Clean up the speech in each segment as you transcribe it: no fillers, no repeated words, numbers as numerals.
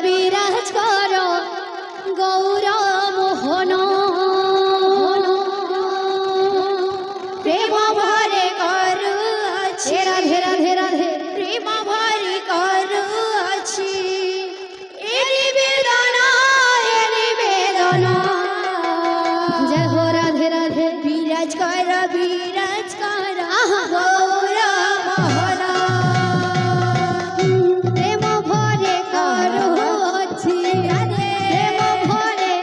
বিরাজ কর গৌর মোহন প্রেম ভরে করুছি রাধে রাধে রাধে প্রেম ভরে করুছি এ নিবেদন জয় হো রাধে রাধে বিরাজ কর গৌর মোহন প্রেম ভরে করুছি প্রেম ভরে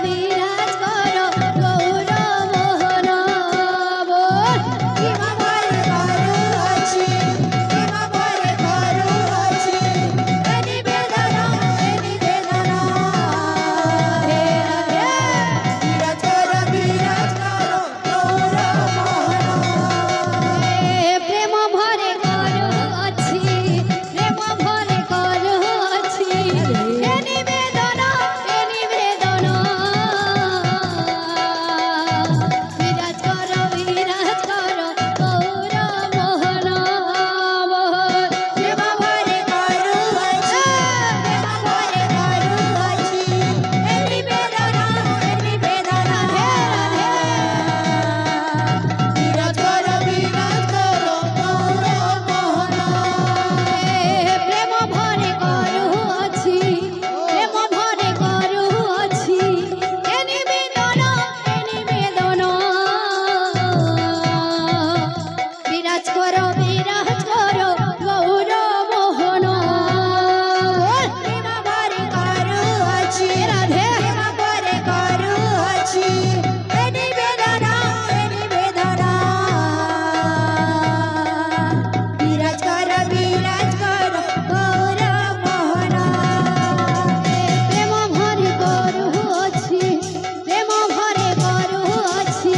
বিরাজ করো গৌর মোহন বল প্রেম ভরে করু আছে প্রেম ভরে করু আছে এ নিবেদন হে রাধে বিরাজ করো গৌর মোহন প্রেম ভরে করু ଅଛି প্রেম ভরে করু ଅଛି এ নিবেদন বিরাজ করো গৌর মোহন বল প্রেম ভরে করু আছে প্রেম ভরে করু আছে এ নিবেদন রাধে বিরাজ করো গৌর মোহন প্রেম ভরে করু ଅଛି প্রেম ভরে করু ଅଛି এ নিবেদন বিরাজ করো গৌর মোহন প্রেম ভরে করু আছে রাধে প্রেম ভরে করু আছে এ নিবেদন বিরাজ করো গৌর মোহন প্রেম ভরে করু ଅଛି প্রেম ভরে করু ଅଛି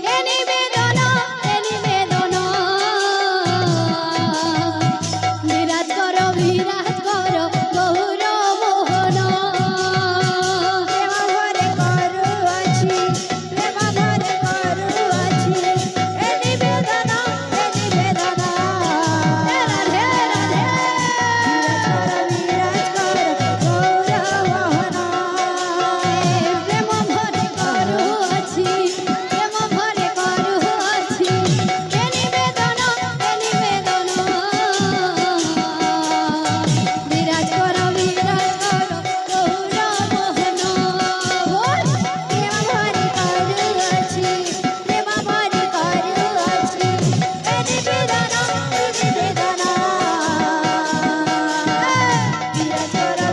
এ নিবেদন বিরাজ করো গৌর মোহন প্রেম ভরে করু আছে প্রেম ভরে করু আছে এ নিবেদন রাধে রাধে বিরাজ করো গৌর মোহন প্রেম ভরে করু ଅଛି প্রেম ভরে করু ଅଛି এ নিবেদন বিরাজ করো গৌর মোহন বল প্রেম ভরে করু আছে প্রেম ভরে করু আছে এ নিবেদন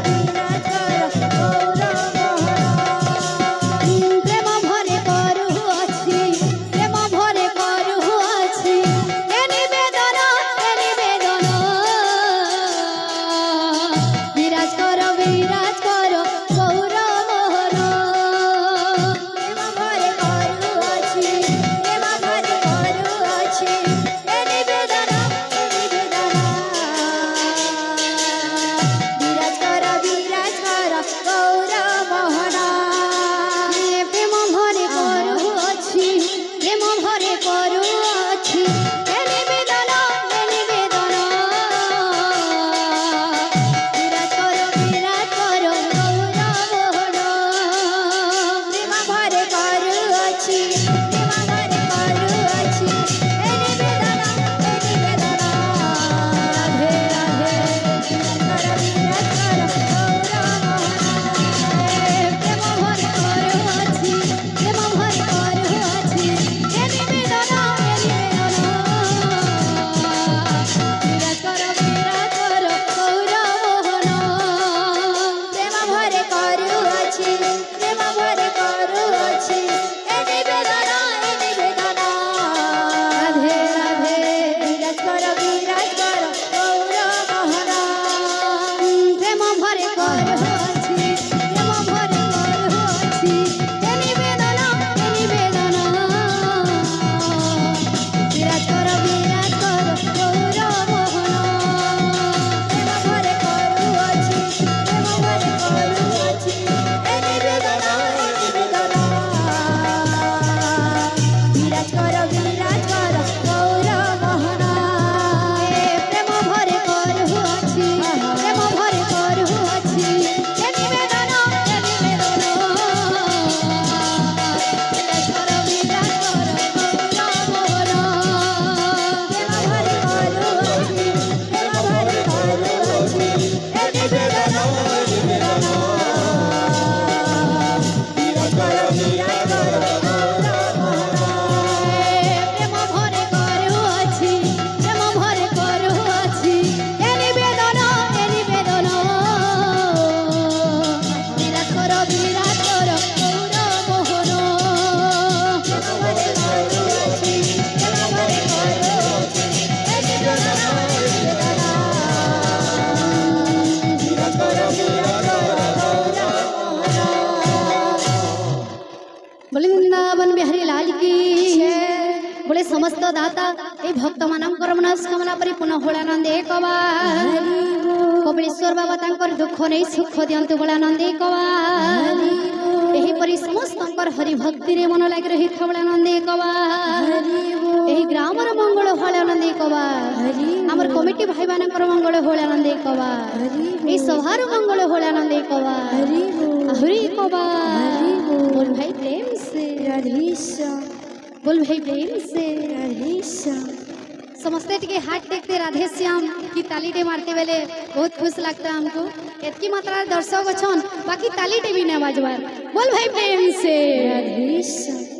বিরাজ করো গৌর মোহন প্রেম ভরে করু ଅଛି প্রেম ভরে করু ଅଛି এ নিবেদন বিরাজ করো গৌর মোহন প্রেম ভরে করু আছে প্রেম ভরে করু আছে এ নিবেদন বিরাজ করো গৌর মোহন প্রেম ভরে করু ଅଛି প্রেম ভরে করু ଅଛି এ নিবেদন বিরাজ করো গৌর মোহন প্রেম ভরে করু আছে প্রেম ভরে করু আছে এ নিবেদন রাধে রাধে বিরাজ করো গৌর মোহন लाल की बोले समस्त दाता ए भक्त मानकर मनस्कामना परिपूर्ण होलानंदे कवा कपिलेश्वर बाबा तांकर दुख नहीं सुख दियंतु होलानंदे कवा एही परि समस्तंकर हरि भक्ति रे मन लागि रही होलानंदे कवा एही ग्रामर मंगल होलानंदे कवा हमर कमिटी भाई मानकर मंगल होलानंदे कवा एही सभार मंगल होलानंदे कवा हरि कवा बोल भाई प्रेम से राधेश्याम बोल भाई प्रेम से राधेश्याम समस्ते टिके हाथ देखते राधे श्याम की तालीटे मारते बेले बहुत खुश लगता है हमको इतनी मात्रा दर्शक अच्छन बाकी तालीटे भी नहीं बाजवार बोल भाई प्रेम से राधेश्याम